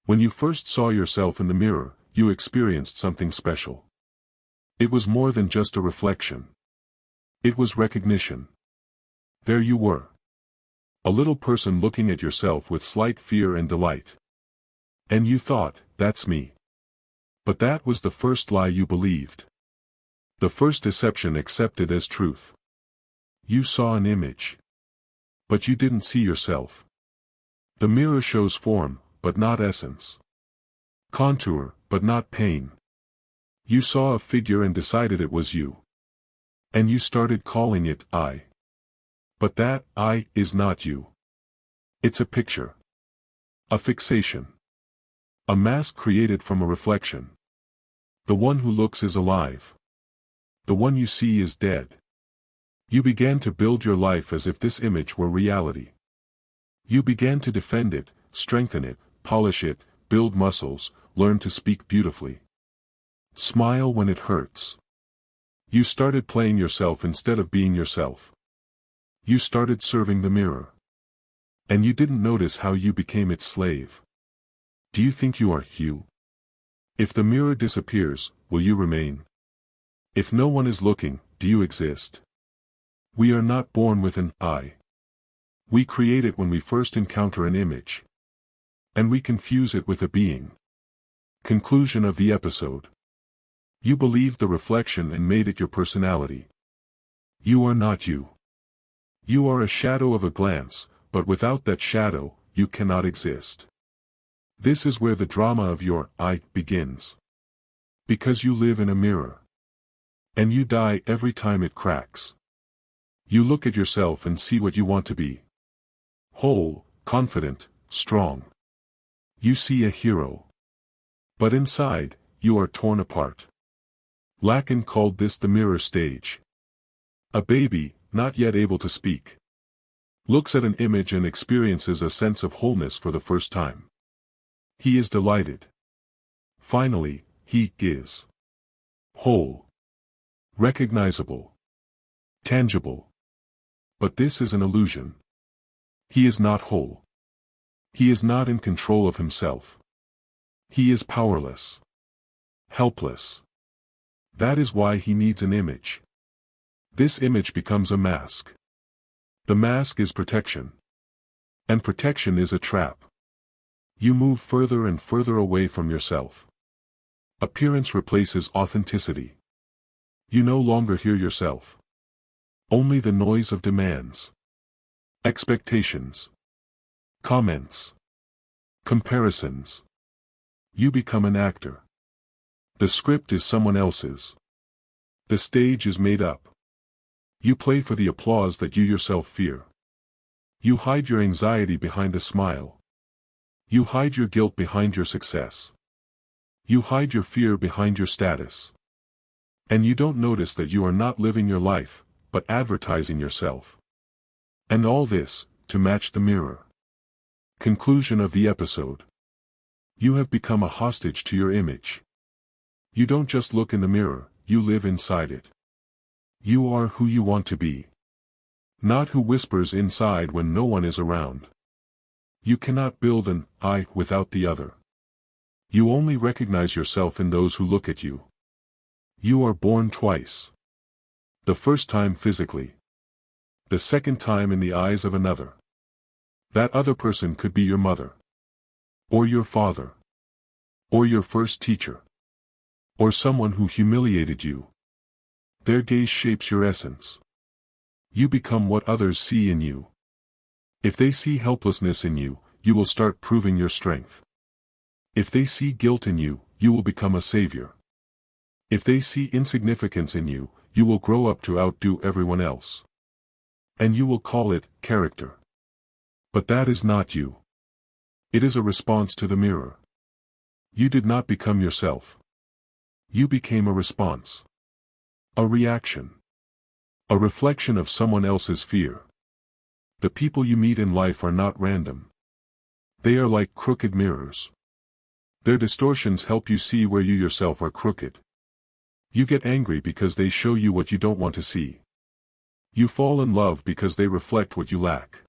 When you first saw yourself in the mirror, you experienced something special. It was more than just a reflection. It was recognition. There you were. A little person looking at yourself with slight fear and delight. And you thought, that's me. But that was the first lie you believed. The first deception accepted as truth. You saw an image. But you didn't see yourself. The mirror shows form, but not essence. Contour, but not pain. You saw a figure and decided it was you. And you started calling it I. But that I is not you. It's a picture. A fixation. A mask created from a reflection. The one who looks is alive. The one you see is dead. You began to build your life as if this image were reality. You began to defend it, strengthen it, polish it, build muscles, learn to speak beautifully. Smile when it hurts. You started playing yourself instead of being yourself. You started serving the mirror. And you didn't notice how you became its slave. Do you think you are you? If the mirror disappears, will you remain? If no one is looking, do you exist? We are not born with an I. We create it when we first encounter an image. And we confuse it with a being. Conclusion of the episode. You believed the reflection and made it your personality. You are not you. You are a shadow of a glance, but without that shadow, you cannot exist. This is where the drama of your I begins. Because you live in a mirror. And you die every time it cracks. You look at yourself and see what you want to be. Whole, confident, strong. You see a hero. But inside, you are torn apart. Lacan called this the mirror stage. A baby, not yet able to speak, looks at an image and experiences a sense of wholeness for the first time. He is delighted. Finally, he is whole. Recognizable. Tangible. But this is an illusion. He is not whole. He is not in control of himself. He is powerless. Helpless. That is why he needs an image. This image becomes a mask. The mask is protection. And protection is a trap. You move further and further away from yourself. Appearance replaces authenticity. You no longer hear yourself. Only the noise of demands. Expectations. Comments. Comparisons. You become an actor. The script is someone else's. The stage is made up. You play for the applause that you yourself fear. You hide your anxiety behind a smile. You hide your guilt behind your success. You hide your fear behind your status. And you don't notice that you are not living your life, but advertising yourself. And all this, to match the mirror. Conclusion of the episode. You have become a hostage to your image. You don't just look in the mirror, you live inside it. You are who you want to be. Not who whispers inside when no one is around. You cannot build an I without the other. You only recognize yourself in those who look at you. You are born twice. The first time physically. The second time in the eyes of another. That other person could be your mother. Or your father. Or your first teacher. Or someone who humiliated you. Their gaze shapes your essence. You become what others see in you. If they see helplessness in you, you will start proving your strength. If they see guilt in you, you will become a savior. If they see insignificance in you, you will grow up to outdo everyone else. And you will call it character. But that is not you. It is a response to the mirror. You did not become yourself. You became a response. A reaction. A reflection of someone else's fear. The people you meet in life are not random. They are like crooked mirrors. Their distortions help you see where you yourself are crooked. You get angry because they show you what you don't want to see. You fall in love because they reflect what you lack.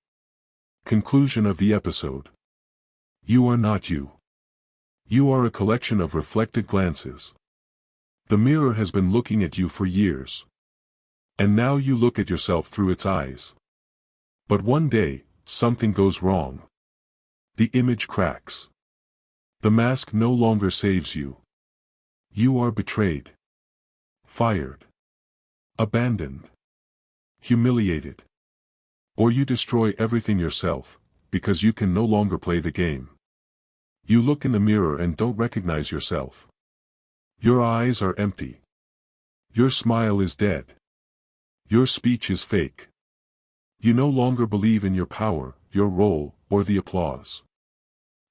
Conclusion of the episode. You are not you. You are a collection of reflected glances. The mirror has been looking at you for years. And now you look at yourself through its eyes. But one day, something goes wrong. The image cracks. The mask no longer saves you. You are betrayed. Fired. Abandoned. Humiliated. Or you destroy everything yourself, because you can no longer play the game. You look in the mirror and don't recognize yourself. Your eyes are empty. Your smile is dead. Your speech is fake. You no longer believe in your power, your role, or the applause.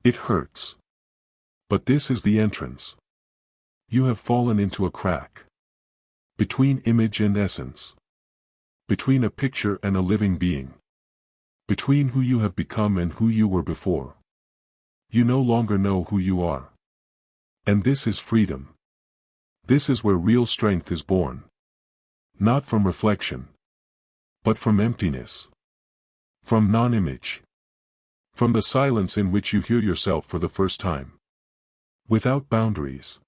It hurts. But this is the entrance. You have fallen into a crack. Between image and essence. Between a picture and a living being. Between who you have become and who you were before. You no longer know who you are. And this is freedom. This is where real strength is born. Not from reflection. But from emptiness. From non-image. From the silence in which you hear yourself for the first time. Without boundaries.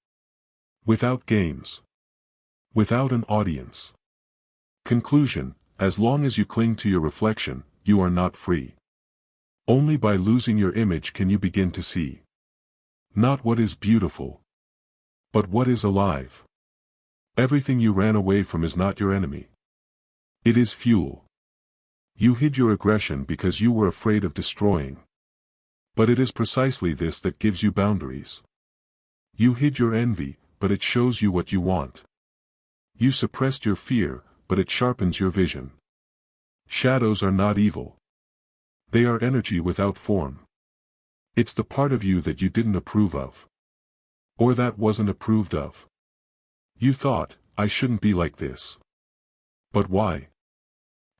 Without games. Without an audience. Conclusion: as long as you cling to your reflection, you are not free. Only by losing your image can you begin to see. Not what is beautiful. But what is alive. Everything you ran away from is not your enemy. It is fuel. You hid your aggression because you were afraid of destroying. But it is precisely this that gives you boundaries. You hid your envy, but it shows you what you want. You suppressed your fear, but it sharpens your vision. Shadows are not evil. They are energy without form. It's the part of you that you didn't approve of. Or that wasn't approved of. You thought, I shouldn't be like this. But why?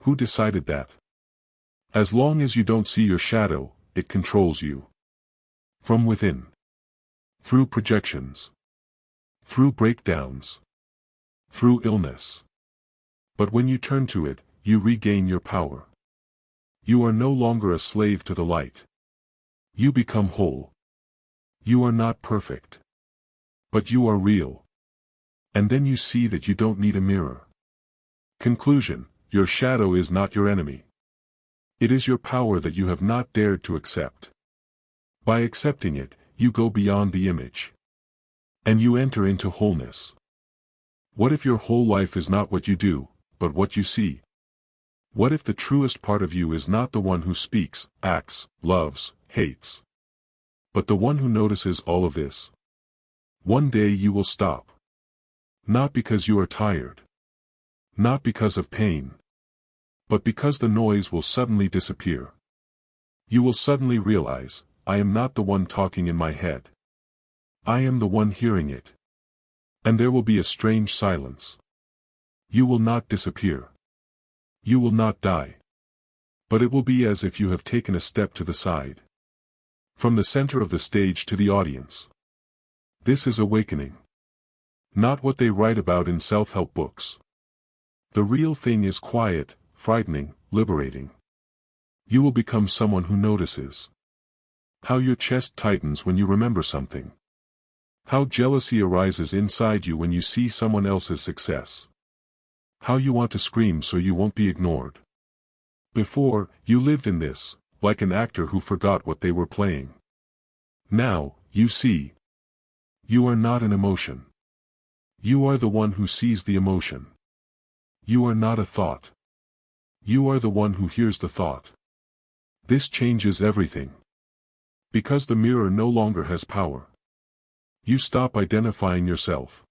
Who decided that? As long as you don't see your shadow, it controls you. From within. Through projections. Through breakdowns. Through illness. But when you turn to it, you regain your power. You are no longer a slave to the light. You become whole. You are not perfect. But you are real. And then you see that you don't need a mirror. Conclusion: your shadow is not your enemy. It is your power that you have not dared to accept. By accepting it, you go beyond the image. And you enter into wholeness. What if your whole life is not what you do, but what you see? What if the truest part of you is not the one who speaks, acts, loves, hates, but the one who notices all of this? One day you will stop. Not because you are tired. Not because of pain. But because the noise will suddenly disappear. You will suddenly realize, I am not the one talking in my head. I am the one hearing it. And there will be a strange silence. You will not disappear. You will not die. But it will be as if you have taken a step to the side. From the center of the stage to the audience. This is awakening. Not what they write about in self-help books. The real thing is quiet, frightening, liberating. You will become someone who notices. How your chest tightens when you remember something. How jealousy arises inside you when you see someone else's success. How you want to scream so you won't be ignored. Before, you lived in this, like an actor who forgot what they were playing. Now, you see. You are not an emotion. You are the one who sees the emotion. You are not a thought. You are the one who hears the thought. This changes everything. Because the mirror no longer has power. You stop identifying yourself.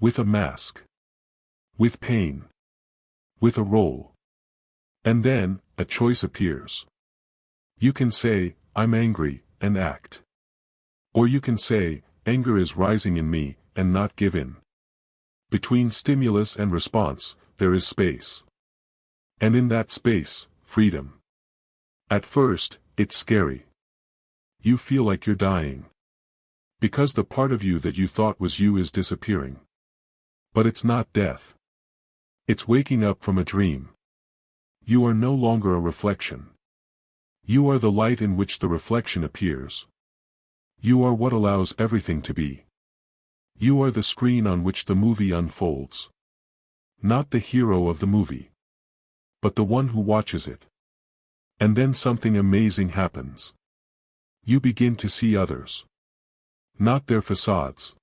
With a mask. With pain. With a role. And then, a choice appears. You can say, I'm angry, and act. Or you can say, anger is rising in me, and not give in. Between stimulus and response, there is space. And in that space, freedom. At first, it's scary. You feel like you're dying. Because the part of you that you thought was you is disappearing. But it's not death. It's waking up from a dream. You are no longer a reflection. You are the light in which the reflection appears. You are what allows everything to be. You are the screen on which the movie unfolds. Not the hero of the movie, but the one who watches it. And then something amazing happens. You begin to see others. Not their facades.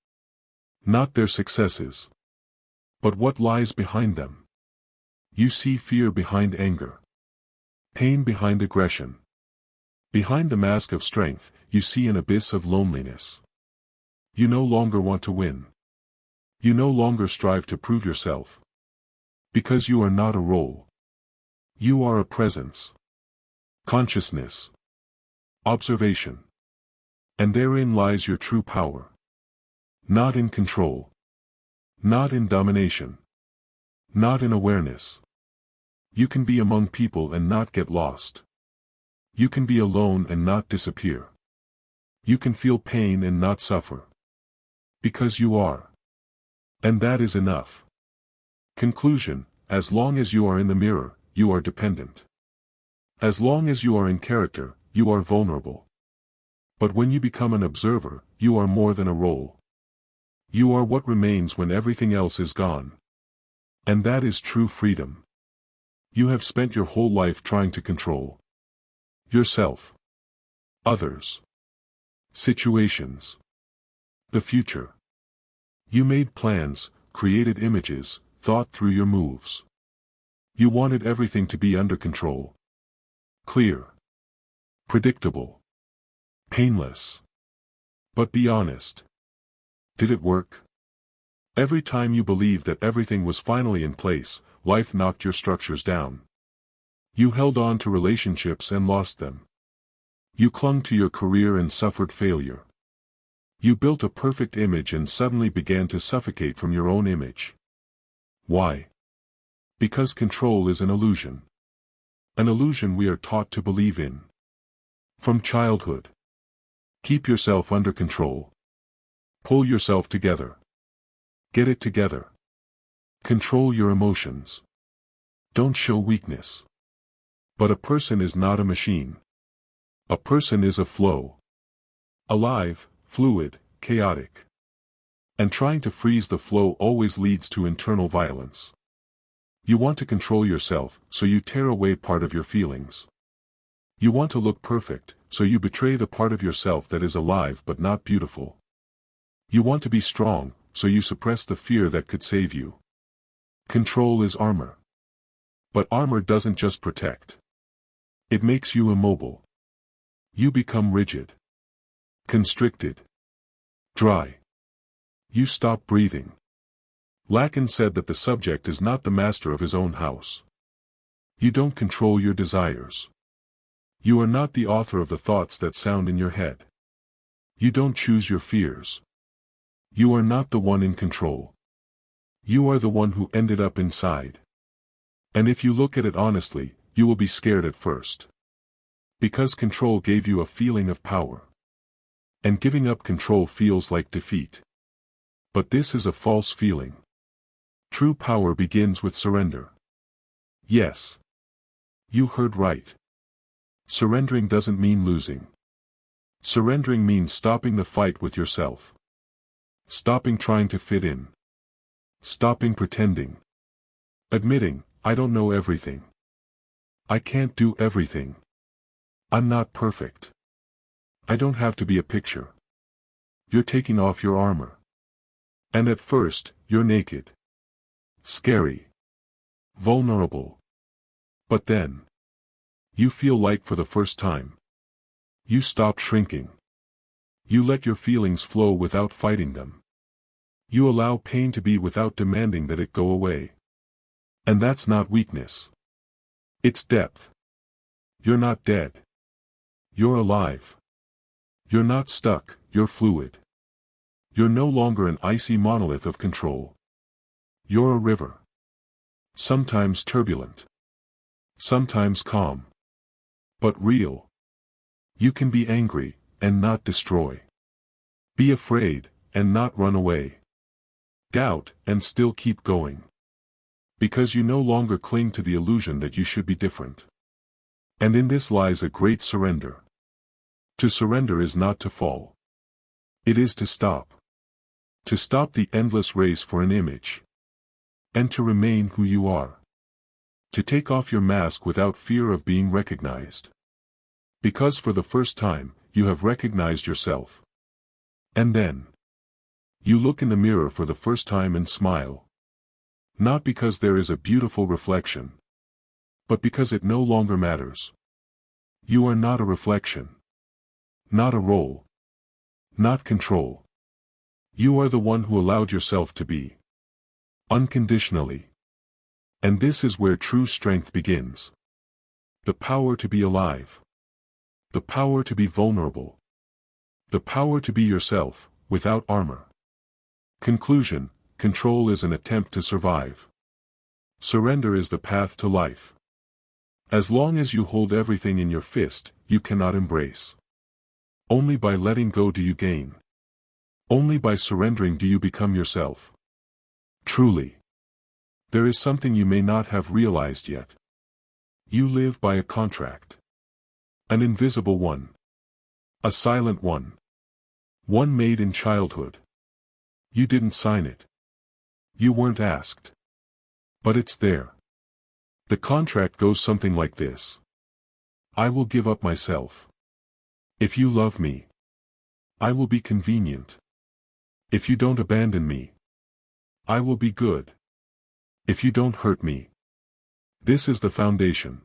Not their successes. But what lies behind them. You see fear behind anger. Pain behind aggression. Behind the mask of strength, you see an abyss of loneliness. You no longer want to win. You no longer strive to prove yourself. Because you are not a role. You are a presence. Consciousness. Observation. And therein lies your true power. Not in control. Not in domination. Not in awareness. You can be among people and not get lost. You can be alone and not disappear. You can feel pain and not suffer. Because you are. And that is enough. Conclusion: as long as you are in the mirror, you are dependent. As long as you are in character, you are vulnerable. But when you become an observer, you are more than a role. You are what remains when everything else is gone. And that is true freedom. You have spent your whole life trying to control yourself, others, situations, the future. You made plans, created images, thought through your moves. You wanted everything to be under control. Clear. Predictable. Painless. But be honest. Did it work? Every time you believed that everything was finally in place, life knocked your structures down. You held on to relationships and lost them. You clung to your career and suffered failure. You built a perfect image and suddenly began to suffocate from your own image. Why? Because control is an illusion. An illusion we are taught to believe in. From childhood. Keep yourself under control. Pull yourself together. Get it together. Control your emotions. Don't show weakness. But a person is not a machine. A person is a flow. Alive, fluid, chaotic. And trying to freeze the flow always leads to internal violence. You want to control yourself, so you tear away part of your feelings. You want to look perfect, so you betray the part of yourself that is alive but not beautiful. You want to be strong, so you suppress the fear that could save you. Control is armor. But armor doesn't just protect. It makes you immobile. You become rigid. Constricted. Dry. You stop breathing. Lacan said that the subject is not the master of his own house. You don't control your desires. You are not the author of the thoughts that sound in your head. You don't choose your fears. You are not the one in control. You are the one who ended up inside. And if you look at it honestly, you will be scared at first. Because control gave you a feeling of power. And giving up control feels like defeat. But this is a false feeling. True power begins with surrender. Yes. You heard right. Surrendering doesn't mean losing. Surrendering means stopping the fight with yourself. Stopping trying to fit in. Stopping pretending. Admitting, I don't know everything. I can't do everything. I'm not perfect. I don't have to be a picture. You're taking off your armor. And at first, you're naked. Scary. Vulnerable. But then, you feel like for the first time. You stop shrinking. You let your feelings flow without fighting them. You allow pain to be without demanding that it go away. And that's not weakness. It's depth. You're not dead. You're alive. You're not stuck, you're fluid. You're no longer an icy monolith of control. You're a river. Sometimes turbulent. Sometimes calm. But real. You can be angry, and not destroy. Be afraid, and not run away. Doubt, and still keep going. Because you no longer cling to the illusion that you should be different. And in this lies a great surrender. To surrender is not to fall. It is to stop. To stop the endless race for an image. And to remain who you are. To take off your mask without fear of being recognized. Because for the first time, you have recognized yourself. And then, you look in the mirror for the first time and smile. Not because there is a beautiful reflection, but because it no longer matters. You are not a reflection. Not a role. Not control. You are the one who allowed yourself to be. Unconditionally. And this is where true strength begins. The power to be alive. The power to be vulnerable. The power to be yourself, without armor. Conclusion: control is an attempt to survive. Surrender is the path to life. As long as you hold everything in your fist, you cannot embrace. Only by letting go do you gain. Only by surrendering do you become yourself. Truly. There is something you may not have realized yet. You live by a contract. An invisible one. A silent one. One made in childhood. You didn't sign it. You weren't asked. But it's there. The contract goes something like this. I will give up myself. If you love me, I will be convenient. If you don't abandon me, I will be good. If you don't hurt me. This is the foundation.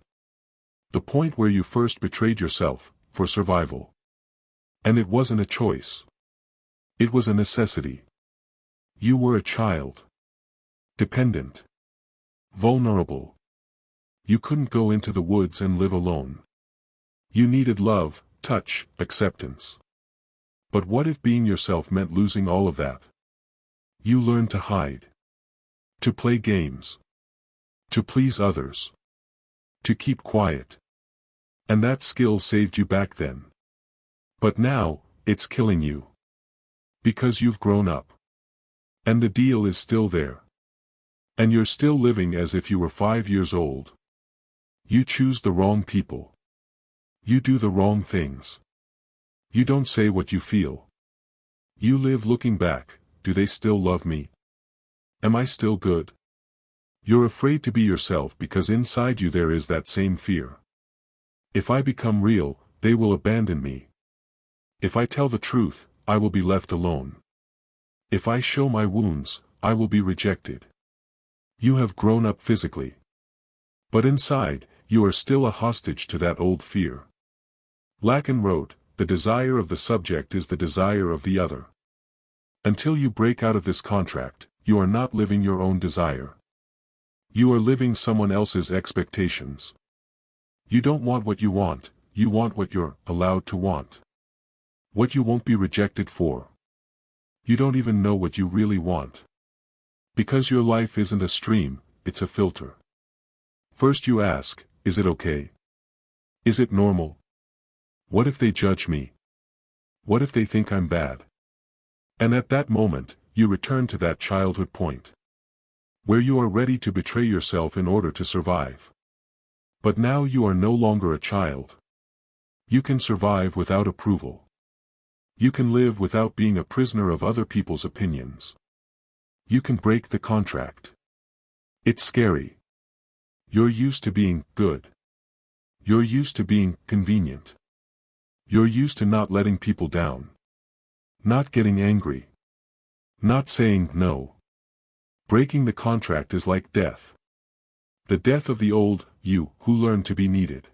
The point where you first betrayed yourself, for survival. And it wasn't a choice. It was a necessity. You were a child. Dependent. Vulnerable. You couldn't go into the woods and live alone. You needed love, touch, acceptance. But what if being yourself meant losing all of that? You learned to hide. To play games. To please others. To keep quiet. And that skill saved you back then. But now, it's killing you. Because you've grown up. And the deal is still there. And you're still living as if you were 5 years old. You choose the wrong people. You do the wrong things. You don't say what you feel. You live looking back, do they still love me? Am I still good? You're afraid to be yourself because inside you there is that same fear. If I become real, they will abandon me. If I tell the truth, I will be left alone. If I show my wounds, I will be rejected. You have grown up physically. But inside, you are still a hostage to that old fear. Lacan wrote, the desire of the subject is the desire of the other. Until you break out of this contract, you are not living your own desire. You are living someone else's expectations. You don't want what you want, you want what you're allowed to want. What you won't be rejected for. You don't even know what you really want. Because your life isn't a stream, it's a filter. First you ask, is it okay? Is it normal? What if they judge me? What if they think I'm bad? And at that moment, you return to that childhood point. Where you are ready to betray yourself in order to survive. But now you are no longer a child. You can survive without approval. You can live without being a prisoner of other people's opinions. You can break the contract. It's scary. You're used to being good. You're used to being convenient. You're used to not letting people down. Not getting angry. Not saying no. Breaking the contract is like death. The death of the old you who learned to be needed.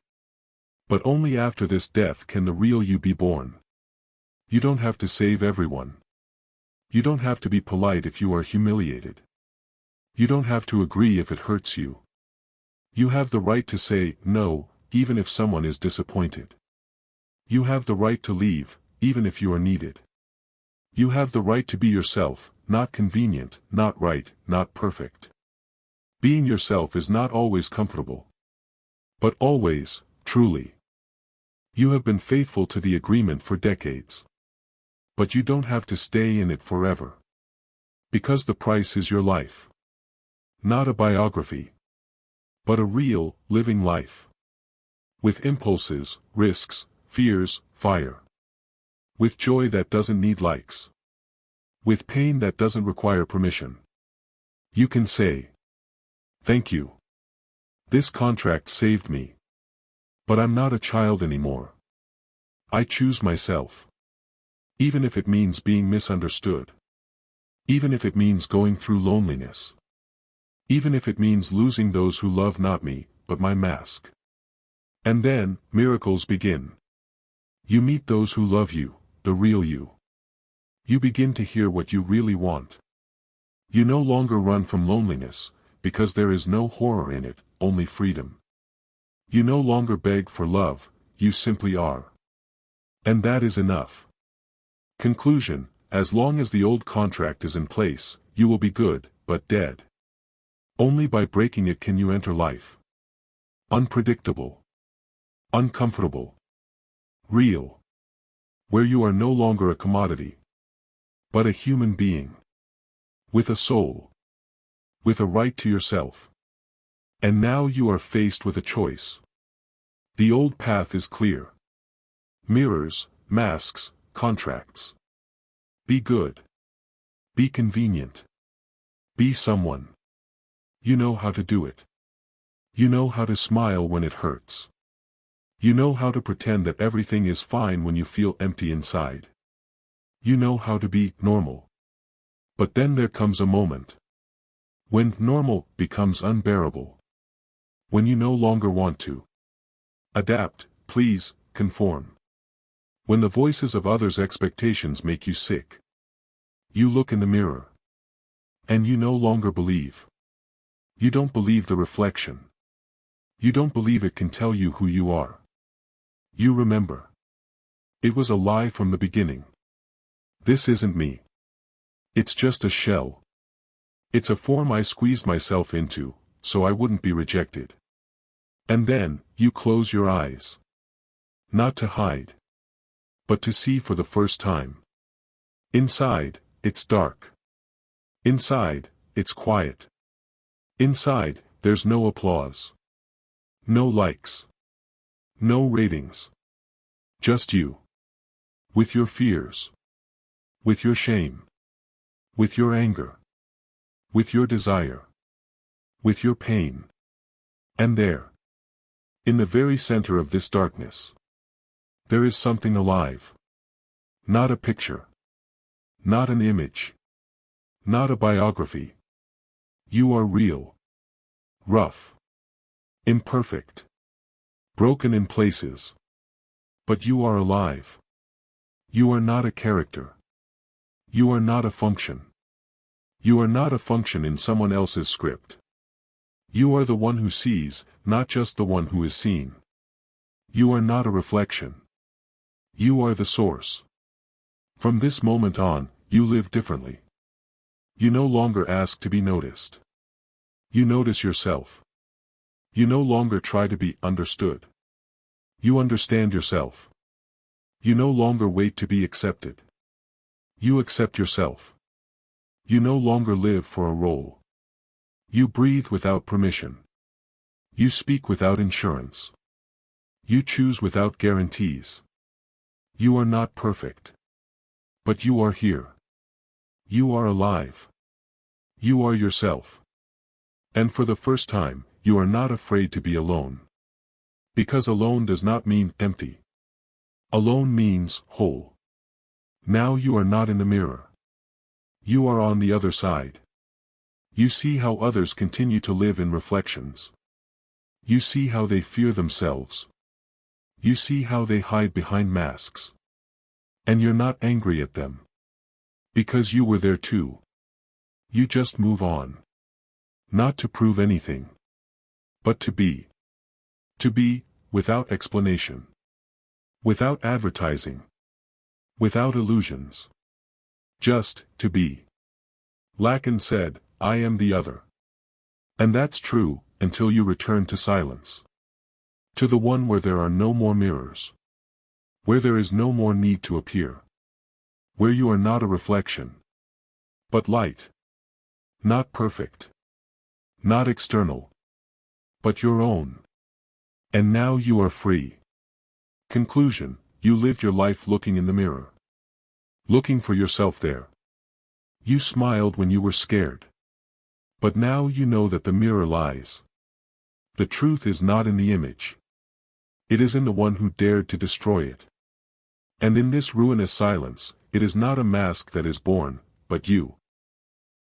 But only after this death can the real you be born. You don't have to save everyone. You don't have to be polite if you are humiliated. You don't have to agree if it hurts you. You have the right to say no, even if someone is disappointed. You have the right to leave, even if you are needed. You have the right to be yourself, not convenient, not right, not perfect. Being yourself is not always comfortable. But always, truly. You have been faithful to the agreement for decades. But you don't have to stay in it forever. Because the price is your life. Not a biography. But a real, living life. With impulses, risks, fears, fire. With joy that doesn't need likes. With pain that doesn't require permission. You can say, "Thank you. This contract saved me. But I'm not a child anymore. I choose myself. Even if it means being misunderstood. Even if it means going through loneliness. Even if it means losing those who love not me, but my mask." And then, miracles begin. You meet those who love you, the real you. You begin to hear what you really want. You no longer run from loneliness, because there is no horror in it, only freedom. You no longer beg for love, you simply are. And that is enough. Conclusion: as long as the old contract is in place, you will be good, but dead. Only by breaking it can you enter life. Unpredictable. Uncomfortable. Real. Where you are no longer a commodity, but a human being. With a soul. With a right to yourself. And now you are faced with a choice. The old path is clear. Mirrors, masks, contracts. Be good. Be convenient. Be someone. You know how to do it. You know how to smile when it hurts. You know how to pretend that everything is fine when you feel empty inside. You know how to be normal. But then there comes a moment when normal becomes unbearable. When you no longer want to adapt, please, conform. When the voices of others' expectations make you sick. You look in the mirror. And you no longer believe. You don't believe the reflection. You don't believe it can tell you who you are. You remember. It was a lie from the beginning. This isn't me. It's just a shell. It's a form I squeezed myself into, so I wouldn't be rejected. And then, you close your eyes. Not to hide. But to see for the first time. Inside, it's dark. Inside, it's quiet. Inside, there's no applause. No likes. No ratings. Just you. With your fears. With your shame. With your anger. With your desire. With your pain. And there. In the very center of this darkness. There is something alive. Not a picture. Not an image. Not a biography. You are real. Rough. Imperfect. Broken in places. But you are alive. You are not a character. You are not a function. You are not a function in someone else's script. You are the one who sees, not just the one who is seen. You are not a reflection. You are the source. From this moment on, you live differently. You no longer ask to be noticed. You notice yourself. You no longer try to be understood. You understand yourself. You no longer wait to be accepted. You accept yourself. You no longer live for a role. You breathe without permission. You speak without insurance. You choose without guarantees. You are not perfect. But you are here. You are alive. You are yourself. And for the first time, you are not afraid to be alone. Because alone does not mean empty. Alone means whole. Now you are not in the mirror. You are on the other side. You see how others continue to live in reflections. You see how they fear themselves. You see how they hide behind masks. And you're not angry at them. Because you were there too. You just move on. Not to prove anything. But to be. To be, without explanation. Without advertising. Without illusions. Just, to be. Lacan said, "I am the other." And that's true, until you return to silence. To the one where there are no more mirrors. Where there is no more need to appear. Where you are not a reflection. But light. Not perfect. Not external. But your own. And now you are free. Conclusion: you lived your life looking in the mirror. looking for yourself there. You smiled when you were scared. But now you know that the mirror lies. The truth is not in the image. It is in the one who dared to destroy it. And in this ruinous silence, it is not a mask that is born, but you.